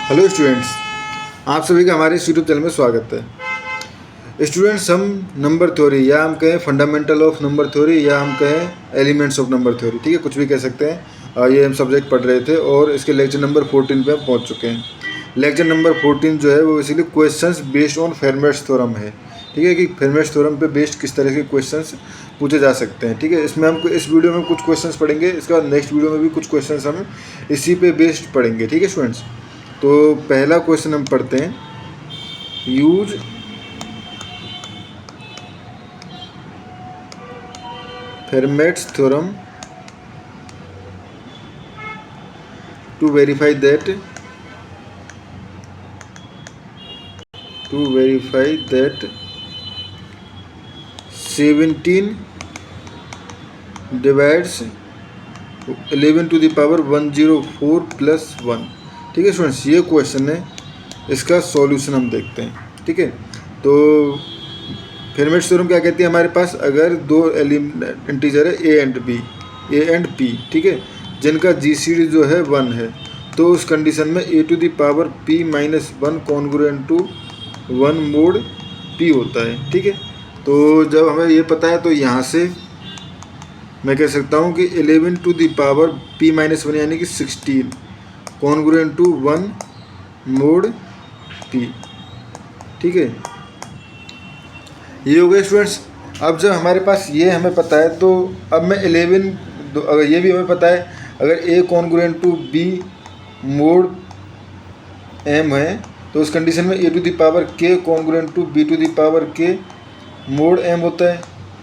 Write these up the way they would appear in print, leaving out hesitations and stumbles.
Hello students, आप सभी का हमारे इस यूट्यूब चैनल में स्वागत है। स्टूडेंट्स, हम नंबर थ्योरी या हम कहें फंडामेंटल ऑफ नंबर थ्योरी या हम कहें एलिमेंट्स ऑफ नंबर थ्योरी, ठीक है, कुछ भी कह सकते हैं। ये हम सब्जेक्ट पढ़ रहे थे और इसके लेक्चर नंबर 14 पे हम पहुंच चुके हैं। लेक्चर नंबर 14 जो है वो basically questions based on Fermat's theorem है, ठीक है, कि फेरमैट्स थ्योरम पे बेस्ड किस तरह के क्वेश्चंस पूछे जा सकते हैं, ठीक है। इसमें हम इस वीडियो में कुछ क्वेश्चंस पढ़ेंगे, इसके बाद नेक्स्ट वीडियो में भी कुछ क्वेश्चंस हम इसी पे बेस्ड पढ़ेंगे, ठीक है स्टूडेंट्स। तो पहला क्वेश्चन हम पढ़ते हैं, use Fermat's theorem to verify that 17 divides 11 to the power 104 plus 1, ठीक है स्टूडेंट्स। ये क्वेश्चन है, इसका सॉल्यूशन हम देखते हैं, ठीक है। तो फेरमैट्स थ्योरम क्या कहती है हमारे पास, अगर दो इंटीजर है ए एंड पी, ठीक है, जिनका जीसीडी जो है 1 है, तो उस कंडीशन में a to the power p minus 1 congruent to 1 mod p होता है, ठीक है। तो जब हमें ये पता है तो यहाँ से मैं कह सकता हूँ कि 11 to the power p minus 1 यानी कि 16 कॉन्ग्रुएंट टू 1 मोड p, ठीक है। ये हो गया स्टूडेंट्स। अब जब हमारे पास ये हमें पता है तो अब मैं 11 अगर ये भी हमें पता है, अगर a congruent to b mod m है तो उस कंडीशन में a to the power k congruent to b to the power k mod m होता है,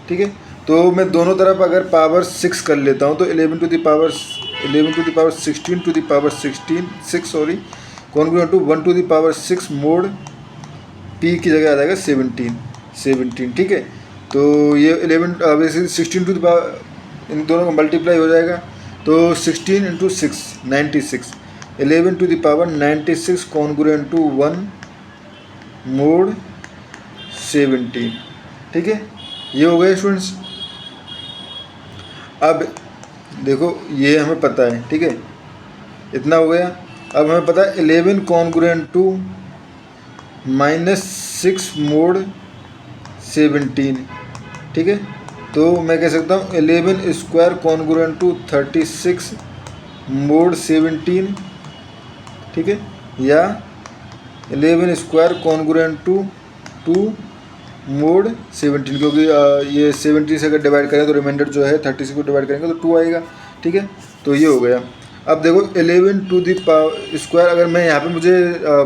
ठीक है। तो मैं दोनों तरफ अगर पावर 6 कर लेता हूँ तो 11 to the power 16 to the power 6 congruent to 1 to the power 6 mod p की जगह आ जाएगा 17, ठीक है। तो ये 11 16 टू द पावर इन दोनों का मल्टीप्लाई हो जाएगा, तो 16 into 6 96, 11 to the power 96 congruent to 1 mod 17, ठीक है। ये हो गया स्टूडेंट्स। अब देखो ये हमें पता है, ठीक है, इतना हो गया। अब हमें पता है 11 कॉन्ग्रुएंट टू -6 मोड 17, ठीक है। तो मैं कह सकता हूँ 11 स्क्वायर कॉन्ग्रुएंट टू 36 मोड 17, ठीक है, या 11 स्क्वायर कॉन्ग्रुएंट टू 2 मोड 17, क्योंकि ये 17 से अगर डिवाइड करें तो रिमाइंडर जो है 36 को डिवाइड करेंगे तो 2 आएगा, ठीक है। तो ये हो गया। अब देखो 11 टू द पावर स्क्वायर, अगर मैं यहाँ पे मुझे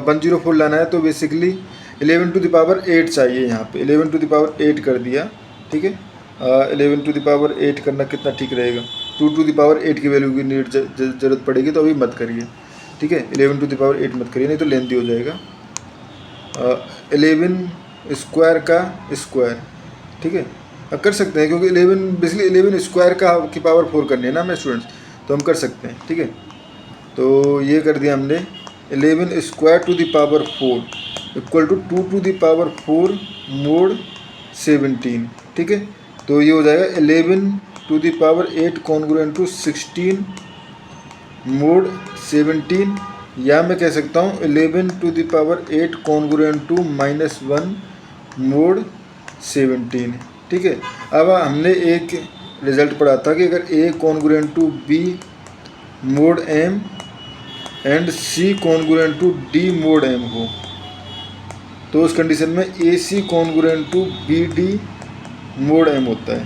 104 लाना है तो बेसिकली 11 टू द पावर 8 चाहिए। यहाँ पे 11 टू द पावर 8 कर दिया, ठीक है। 11 टू द पावर 8 करना कितना ठीक रहेगा, 2 टू द पावर 8 की वैल्यू की नीड जरूरत पड़ेगी, तो अभी मत करिए, ठीक है। 11 टू द पावर 8 मत करिए, नहीं तो लेंथी हो जाएगा। 11 स्क्वायर का स्क्वायर, ठीक है, कर सकते हैं, क्योंकि 11 बेसिकली 11 स्क्वायर की पावर 4 करनी है ना हमें स्टूडेंट्स, तो हम कर सकते हैं, ठीक है। तो ये कर दिया हमने, 11 square to the power 4 equal to 2 to the power 4 mod 17, ठीक है। तो ये हो जाएगा 11 to the power 8 congruent to 16 mod 17, या मैं कह सकता हूँ 11 to the power 8 congruent to -1 mod 17, ठीक है। अब हमने एक रिजल्ट पढ़ा था कि अगर a congruent to b mod m and c congruent to d mod m हो, तो उस कंडीशन में ac congruent to bd mod m होता है,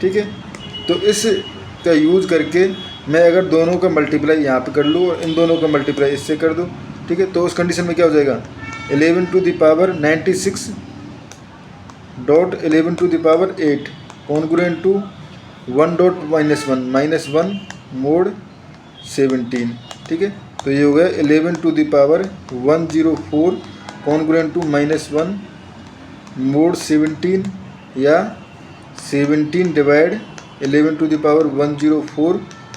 ठीक है। तो इस का यूज़ करके मैं अगर दोनों का मल्टीप्लाई यहाँ पे कर लूँ और इन दोनों का मल्टीप्लाई इससे कर दूँ, ठीक है, तो उस कंडीशन में क्या हो जाएगा, 11 to the power 96 dot 11 to the power 8 congruent to 1 dot -1 mod 17, ठीक है। तो ये हो गया 11 to the power 104 congruent to -1 mod 17, या 17 divide 11 to the power 104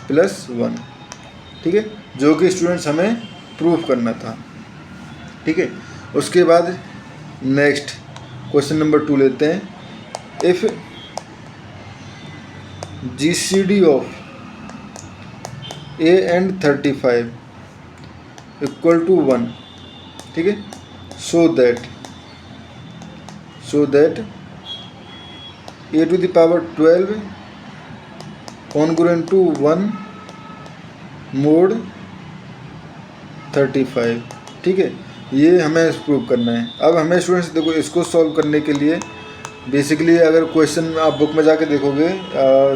plus 1, ठीक है, जो कि स्टूडेंट्स हमें प्रूफ करना था, ठीक है। उसके बाद नेक्स्ट क्वेश्चन नंबर 2 लेते हैं। If GCD of A and 35 equal to 1, ठीक है। So that a to the power 12 congruent to 1 mod 35, ठीक है। ये हमें प्रूव करना है। अब हमें स्टूडेंट्स देखो, इसको सॉल्व करने के लिए बेसिकली अगर क्वेश्चन आप बुक में जाके देखोगे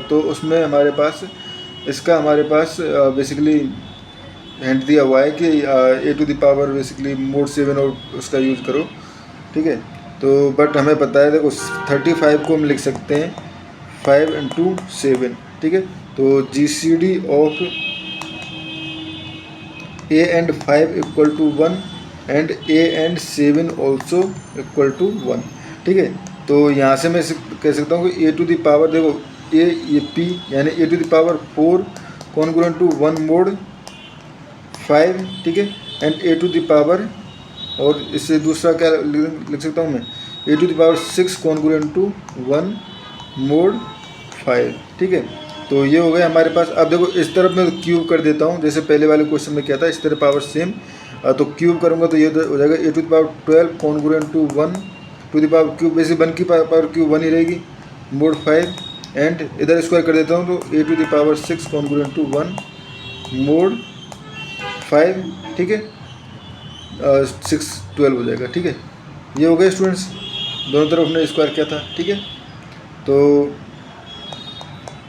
तो उसमें हमारे पास बेसिकली हिंट दिया हुआ है कि a to the power basically mod 7 और उसका यूज़ करो, ठीक है। तो बट हमें पता है, देखो 35 को हम लिख सकते हैं 5 × 7, ठीक है। तो GCD of a and 5 equal to 1 and a and 7 also equal to 1, ठीक है। तो यहाँ से मैं कह सकता हूँ कि a टू द पावर, देखो a ये p यानी a to the power 4 congruent to 1 mod 5, ठीक है। And a to the power, और इससे दूसरा क्या लिख सकता हूँ मैं, a to the power 6 congruent to 1 mod 5, ठीक है। तो ये हो गया हमारे पास। अब देखो इस तरफ मैं क्यूब कर देता हूँ, जैसे पहले वाले क्वेश्चन में किया था, इस तरह पावर सेम। तो क्यूब करूँगा तो ये हो जाएगा a to the power 12 congruent to 1 to the power cube, वैसे 1 की पावर क्यूब 1 ही रहेगी, मोड 5। एंड इधर स्क्वायर कर देता हूँ तो a to the power 6 congruent to 1 mod 5, ठीक है। 6 12 हो जाएगा, ठीक है। ये हो गया स्टूडेंट्स, दोनों तरफ हमने स्क्वायर किया था, ठीक है। तो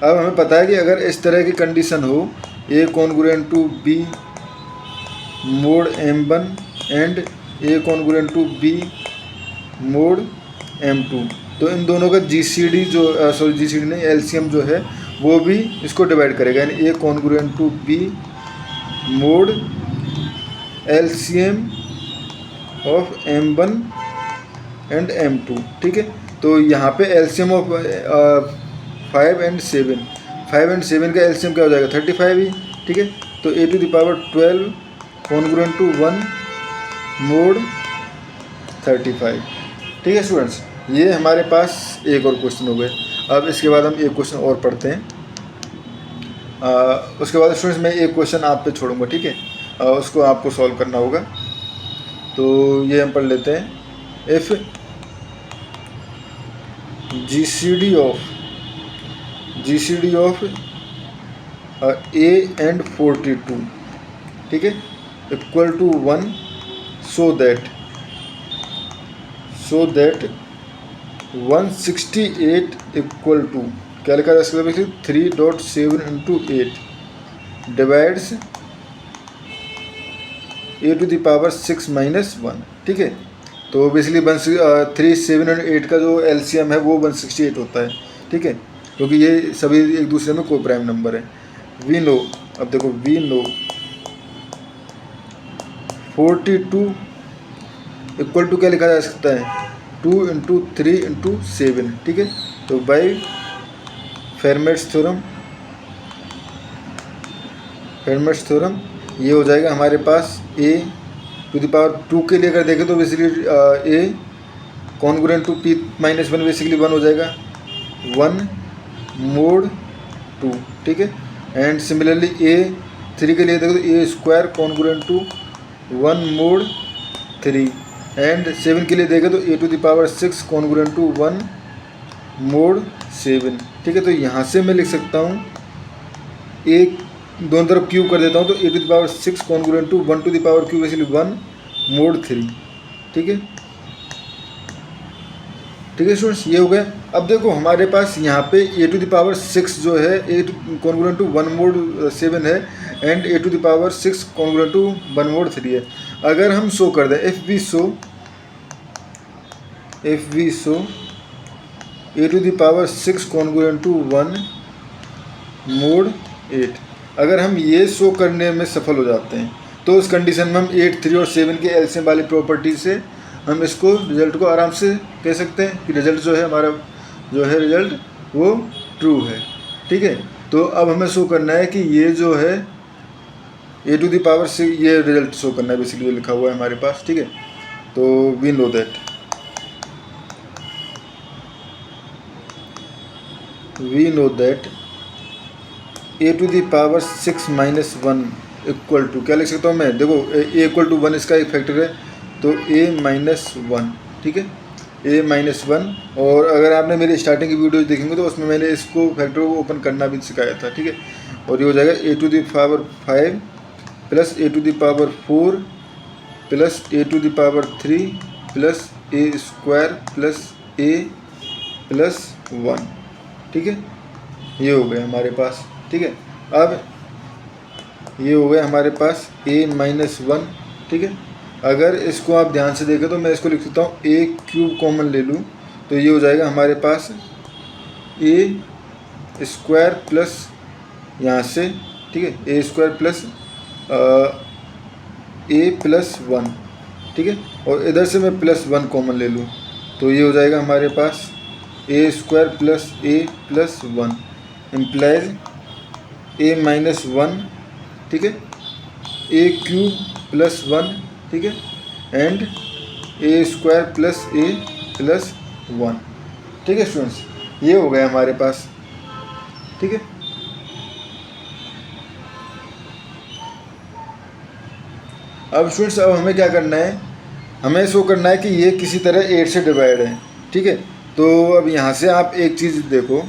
अब हमें पता है कि अगर इस तरह की कंडीशन हो, a congruent to b mod m1 and a congruent to b mod m2, तो इन दोनों का GCD जो GCD नहीं, LCM जो है वो भी इसको डिवाइड करेगा, यानी a congruent to b mod LCM of m1 and m2, ठीक है। तो यहाँ पे LCM ऑफ 5 and 7 का LCM क्या हो जाएगा 35 ही, ठीक है। तो a to the power 12 congruent to 1 mod 35, ठीक है स्टूडेंट्स। ये हमारे पास एक और क्वेश्चन हो गए। अब इसके बाद हम एक क्वेश्चन और पढ़ते हैं। उसके बाद स्टूडेंट्स मैं एक क्वेश्चन आप पे छोड़ूंगा, ठीक है। उसको आपको सॉल्व करना होगा। तो ये हम पढ़ लेते हैं। If GCD of a and 42, ठीक है, equal to 1, so that 168 equal to, क्या लिखा जा सकता है, 3.7 × 8 divides a to the power 6 - 1, ठीक है। तो बेसिकली 3, 7 और 8 का जो LCM है वो 168 होता है, ठीक है, क्योंकि ये सभी एक दूसरे में को प्राइम नंबर है। वी नो, अब देखो वी नो 42 इक्वल टू क्या लिखा जा सकता है, 2 × 3 × 7, ठीक है। तो बाय फेरमेट्स थ्योरम ये हो जाएगा हमारे पास a टू द पावर 2 के लिए अगर देखें तो basically a congruent to p - 1 basically 1 हो जाएगा, 1 मोड 2, ठीक है। एंड सिमिलरली a 3 के लिए देखो तो a square congruent to 1 mod 3, and 7 के लिए देखें तो a to the power 6 congruent to 1 mod 7, ठीक है। तो यहाँ से मैं लिख सकता हूँ, एक दोनों तरफ क्यूब कर देता हूँ, तो a to the power 6 congruent to 1 to the power cube basically 1 mod 3, ठीक है, ठीक है स्टूडेंट्स। ये हो गया। अब देखो हमारे पास यहाँ पे a टू द पावर 6 जो है a कॉन्ग्रुएंट टू 1 मोड 7 है, and a to the power 6 congruent to 1 mod 3 है। अगर हम शो कर दें, if we show a to the power 6 congruent to 1 mod 8, अगर हम ये शो करने में सफल हो जाते हैं तो उस कंडीशन में हम 8, 3 और 7 के LCM वाली प्रॉपर्टी से हम इसको रिजल्ट को आराम से कह सकते हैं कि रिजल्ट जो है हमारा जो है रिजल्ट वो ट्रू है, ठीक है। तो अब हमें शो करना है कि ये जो है a टू द पावर से ये रिजल्ट शो करना है, बेसिकली लिखा हुआ है हमारे पास, ठीक है। तो we know that a to the power 6 - 1 equal to क्या लिख सकता हूँ मैं, देखो ए इक्वल टू 1 इसका एक फैक्टर है, तो a-1, ठीक है, a-1। और अगर आपने मेरी स्टार्टिंग की वीडियो देखेंगे तो उसमें मैंने इसको फैक्टर को ओपन करना भी सिखाया था, ठीक है। और ये हो जाएगा a⁵ plus a⁴ plus a⁵ plus a² plus a plus 1, ठीक है। ये हो गया हमारे पास, ठीक है। अब ये हो गया हमारे पास a-1, ठीक है। अगर इसको आप ध्यान से देखें तो मैं इसको लिख सकता हूँ a³ कॉमन ले लूँ तो ये हो जाएगा हमारे पास a² प्लस यहाँ से, ठीक है, a² प्लस a प्लस 1, ठीक है। और इधर से मैं प्लस 1 कॉमन ले लूँ तो ये हो जाएगा हमारे पास a² plus a plus 1 implies a-1, ठीक है, a³ प्लस 1, ठीक है, and a² plus a plus 1, ठीक है स्टूडेंट्स। ये हो गया हमारे पास, ठीक है। अब स्टूडेंट्स अब हमें क्या करना है, हमें शो करना है कि ये किसी तरह 8 से डिवाइड है, ठीक है। तो अब यहाँ से आप एक चीज़ देखो,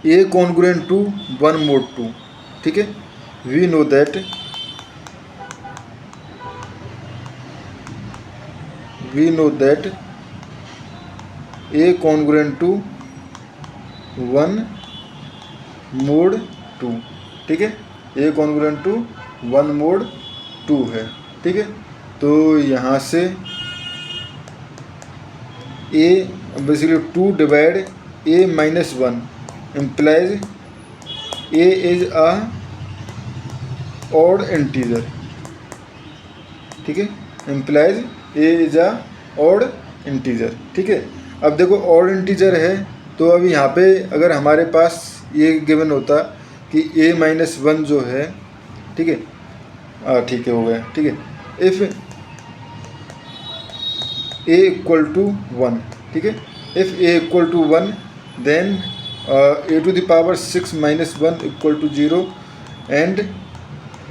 a कॉन्ग्रुएंट टू 1 mod 2, ठीक है। We know that a congruent to 1 mod 2, ठीक है। a कॉन्ग्रुएंट टू 1 mod 2 है, ठीक है। तो यहाँ से a basically 2 divide a-1 implies a is a odd integer, ठीक है, implies a is a odd integer, ठीक है। अब देखो odd integer है तो अभी यहाँ पे अगर हमारे पास ये गिवन होता कि a-1 जो है, ठीक है, ठीक है, हो गया, ठीक है। इफ़ a इक्वल टू 1, ठीक है, if a equal to 1 then a⁻6 - 1 equal to 0 and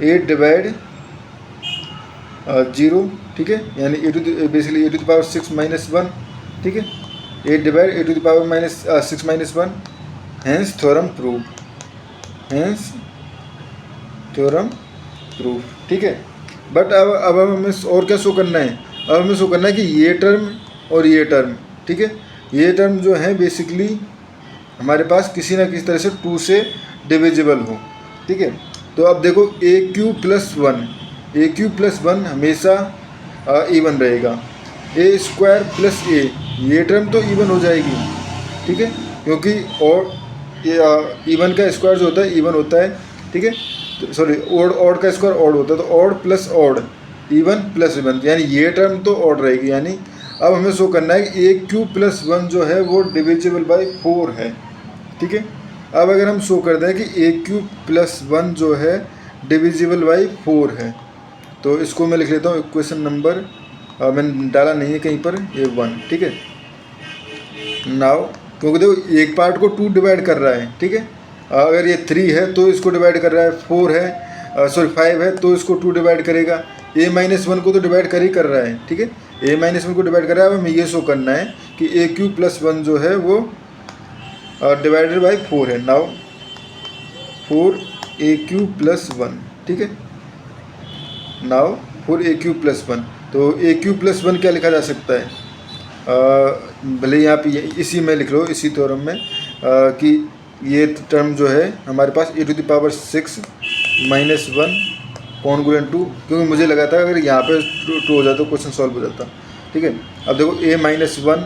8 divide 0, ठीक है, यानी बेसिकली a⁻6 - 1, ठीक है, 8 divide a⁻6 - 1, hence theorem proof, ठीक है। बट अब हमें और क्या शो करना है, अब हमें शो करना है कि ये टर्म और ये टर्म, ठीक है, ये टर्म जो है बेसिकली हमारे पास किसी ना किसी तरह से 2 से डिविजिबल हो, ठीक है। तो अब देखो a³ प्लस 1 हमेशा इवन रहेगा, a² प्लस a ये टर्म तो इवन हो जाएगी, ठीक है, क्योंकि और इवन का स्क्वायर जो होता है इवन होता है, ठीक है, सॉरी ऑड का स्क्वायर ऑड होता है, तो odd plus odd even plus even, यानी ये टर्म तो ऑड रहेगी। यानी अब हमें शो करना है कि a³ प्लस 1 जो है वो डिविजिबल बाई 4 है, ठीक है। अब अगर हम शो कर दें कि a³ प्लस 1 जो है डिविजिबल बाई 4 है तो इसको मैं लिख लेता हूँ इक्वेशन नंबर, मैंने डाला नहीं है कहीं पर, ये 1, ठीक है। नाउ क्योंकि देखो एक पार्ट को 2 डिवाइड कर रहा है, ठीक है, अगर ये 3 है तो इसको डिवाइड कर रहा है, 4 है सॉरी 5 है तो इसको 2 डिवाइड करेगा, a-1 को तो डिवाइड कर रहा है, ठीक है, a-1 को डिवाइड कर रहा है। अब हमें ये शो करना है कि a³ प्लस 1 जो है वो डिवाइडेड बाई 4 है। नाउ 4a³ प्लस 1, ठीक है, नाउ 4a³ प्लस 1, तो a³ प्लस 1 क्या लिखा जा सकता है, भले ही आप इसी में लिख लो, इसी थ्योरम में कि ये टर्म जो है हमारे पास a⁻6 - 1 कॉन्ग्रुएंट टू, क्योंकि मुझे लगा था अगर यहाँ पे 2 हो जाता तो क्वेश्चन सॉल्व हो जाता, ठीक है। अब देखो a-1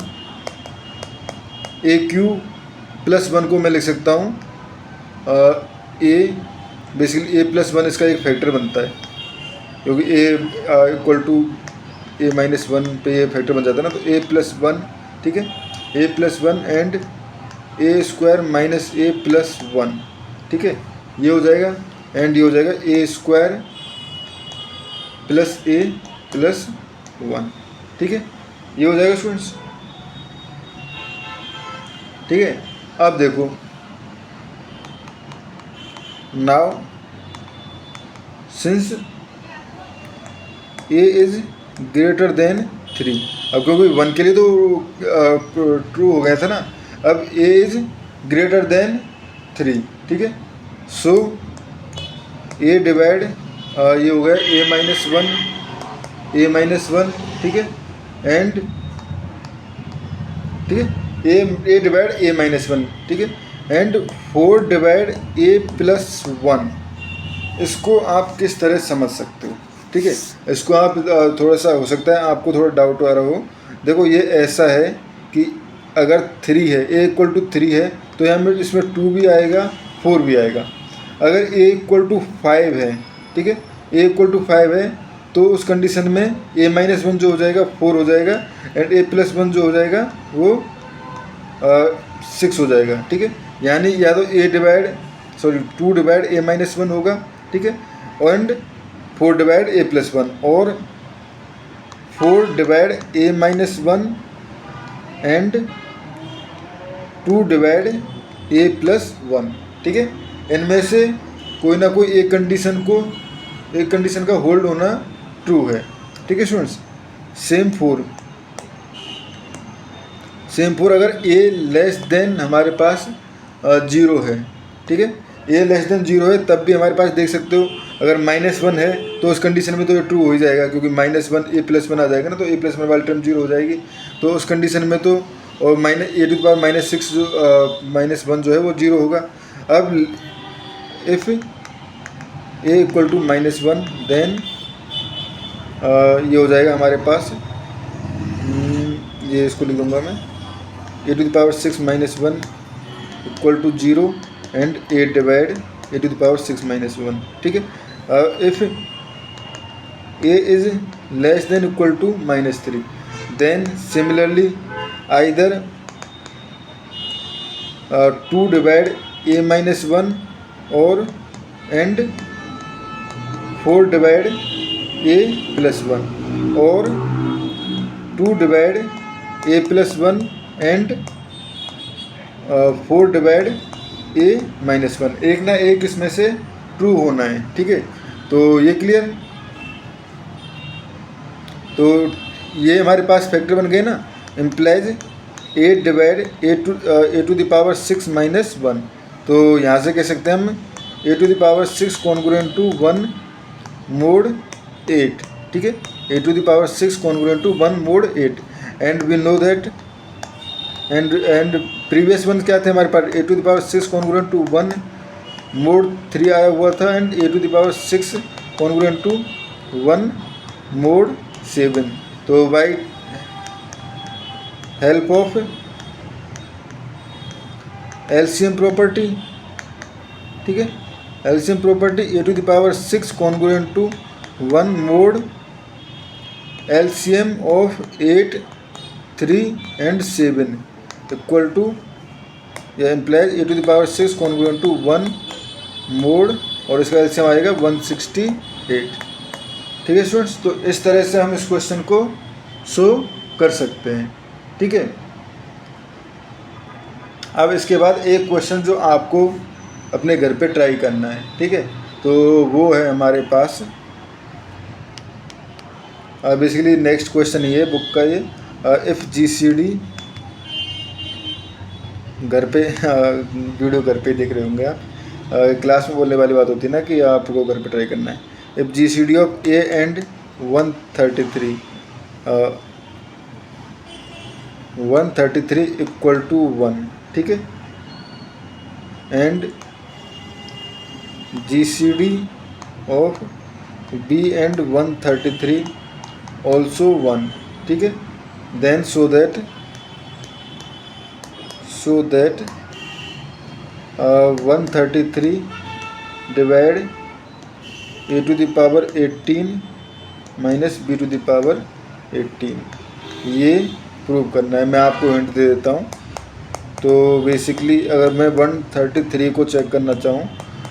a³ प्लस 1 को मैं लिख सकता हूँ बेसिकली a प्लस 1 इसका एक फैक्टर बनता है, क्योंकि a इक्वल टू a-1 पे ये फैक्टर बन जाता है ना, तो a प्लस 1, ठीक है, a plus 1 and a² minus a plus 1, ठीक है, ये हो जाएगा एंड ये हो जाएगा a² प्लस a प्लस 1, ठीक है, ये हो जाएगा स्टूडेंट्स, ठीक है। अब देखो now since A is greater than 3, अब क्योंकि 1 के लिए तो ट्रू हो गया था ना, अब ए इज़ ग्रेटर देन 3, ठीक है। सो ए डिवाइड ये हो गया ए माइनस वन, ठीक है, एंड ठीक है ए डिवाइड ए माइनस वन, ठीक है, एंड 4 डिवाइड ए प्लस 1। इसको आप किस तरह समझ सकते हो, ठीक है। इसको आप थोड़ा सा हो सकता है आपको थोड़ा डाउट आ रहा हो। देखो ये ऐसा है कि अगर 3 है, ए इक्वल टू 3 है तो यहाँ में इसमें 2 भी आएगा 4 भी आएगा। अगर ए इक्वल टू 5 है, ठीक है, ए इक्वल टू 5 है तो उस कंडीशन में ए माइनस वन जो हो जाएगा 4 हो जाएगा, एंड ए प्लस वन जो हो जाएगा वो 6 हो जाएगा, ठीक है। यानी या तो 2 डिवाइड ए माइनस वन होगा, ठीक है, and 4 divide a plus one, और 4 divide a minus one and 2 divide a plus one, ठीक है। इनमें से कोई ना कोई एक कंडीशन का होल्ड होना ट्रू है, ठीक है स्टूडेंट्स। सेम फोर अगर ए लेस देन हमारे पास 0 है, ठीक है, ए लेस देन 0 है तब भी हमारे पास देख सकते हो अगर -1 है तो उस कंडीशन में तो ये ट्रू हो ही जाएगा, क्योंकि -1 ए प्लस वन आ जाएगा ना, तो ए प्लस वन वाली टर्म 0 हो जाएगी, तो उस कंडीशन में तो और -6 जो -1 जो है वो 0 होगा। अब if a equal to -1 then ये हो जाएगा हमारे पास, ये इसको लिख दूँगा मैं, e⁻6 - 1 equal to 0 and 8 divide e⁻6 - 1, ठीक है। If a is less than equal to -3 then similarly either 2 divide a minus one और and 4 divide a plus one, और 2 divide a plus one and 4 divide a minus one. एक ना एक इसमें से true होना है, ठीक है। तो ये क्लियर, तो ये हमारे पास फैक्टर बन गए ना, इम्प्लाइज 8 डिवाइड a⁻6 - 1। तो यहाँ से कह सकते हैं हम a⁻6 कॉन्ग्रुएंट टू 1 mod 8, ठीक है, a⁻6 congruent to 1 mod 8, and we know that and previous one क्या थे हमारे पास, a⁻6 कॉन्ग्रुएंट टू 1 mod 3 आया हुआ था, and a⁻6 congruent to 1 mod 7। तो by help of LCM property, ठीक है, LCM property a⁻6 congruent to 1 mod LCM of 8, 3 and 7 equal to, यह implies a⁻6 congruent to 1 mod और इसका एलसीएम आएगा 168, ठीक है स्टूडेंट्स। तो इस तरह से हम इस क्वेश्चन को शो कर सकते हैं, ठीक है। अब इसके बाद एक क्वेश्चन जो आपको अपने घर पे ट्राई करना है, ठीक है, तो वो है हमारे पास बेसिकली नेक्स्ट क्वेश्चन ये बुक का, ये इफ़ GCD घर पे वीडियो घर पे देख रहे होंगे आप, क्लास में बोलने वाली बात होती है ना कि आपको घर पे ट्राई करना है। If GCD of A and 133 equal to 1, ठीक है, and GCD of B and 133 also 1, ठीक है, then so that 133 divide a⁻18 minus b⁻18, ये प्रूव करना है। मैं आपको हिंट दे देता हूँ। तो बेसिकली अगर मैं 133 को चेक करना चाहूँ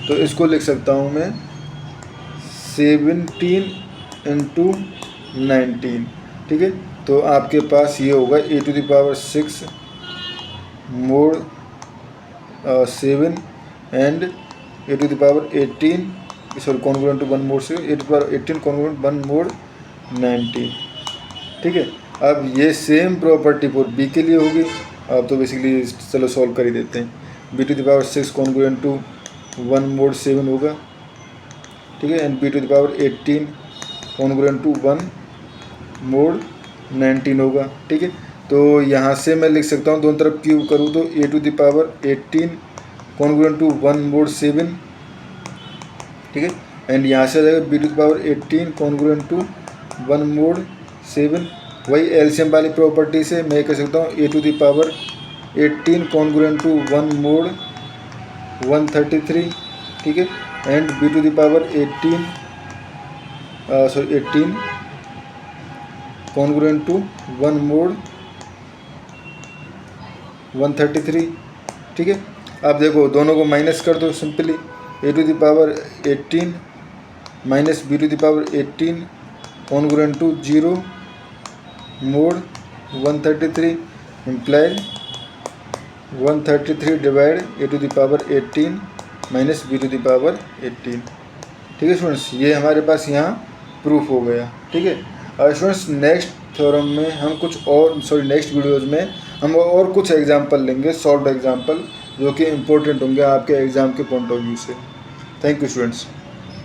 तो इसको लिख सकता हूँ मैं 17 × 19, ठीक है। तो आपके पास ये होगा a⁻6 mod 7 and a to the power 18 sorry congruent to 1 mod 6 a to the power 18 congruent 1 mod 19। ठीक है, अब ये सेम प्रॉपर्टी फॉर बी के लिए होगी। अब तो बेसिकली चलो सॉल्व कर ही देते हैं। B to the power 6 congruent to 1 mod 7 होगा। ठीक है, and b to the power 18 congruent to 1 mod 19 होगा। ठीक है, तो यहाँ से मैं लिख सकता हूँ दोनों तरफ क्यूब करूँ तो a to the power 18 congruent to 1 mod 7। ठीक है, एंड यहाँ से आ जाएगा b to the power 18 congruent to 1 mod 7। वही एलसीएम वाली प्रॉपर्टी से मैं कह सकता हूँ a to the power 18 congruent to 1 mod 133। ठीक है, and b to the power 18 congruent to 1 mod 133। ठीक है, अब देखो दोनों को माइनस कर दो simply. A to the power 18 minus b to the power 18 congruent to 0 mod 133 implied 133 divide a to the power 18 minus b to the power 18। ठीक है स्टूडेंट्स, ये हमारे पास यहाँ प्रूफ हो गया। ठीक है, और स्टूडेंट्स नेक्स्ट थ्योरम में हम कुछ और नेक्स्ट वीडियोज़ में हम और कुछ एग्जाम्पल लेंगे, सॉल्व्ड एग्जाम्पल, जो कि इम्पोर्टेंट होंगे आपके एग्ज़ाम के पॉइंट ऑफ व्यू से। Thank you students.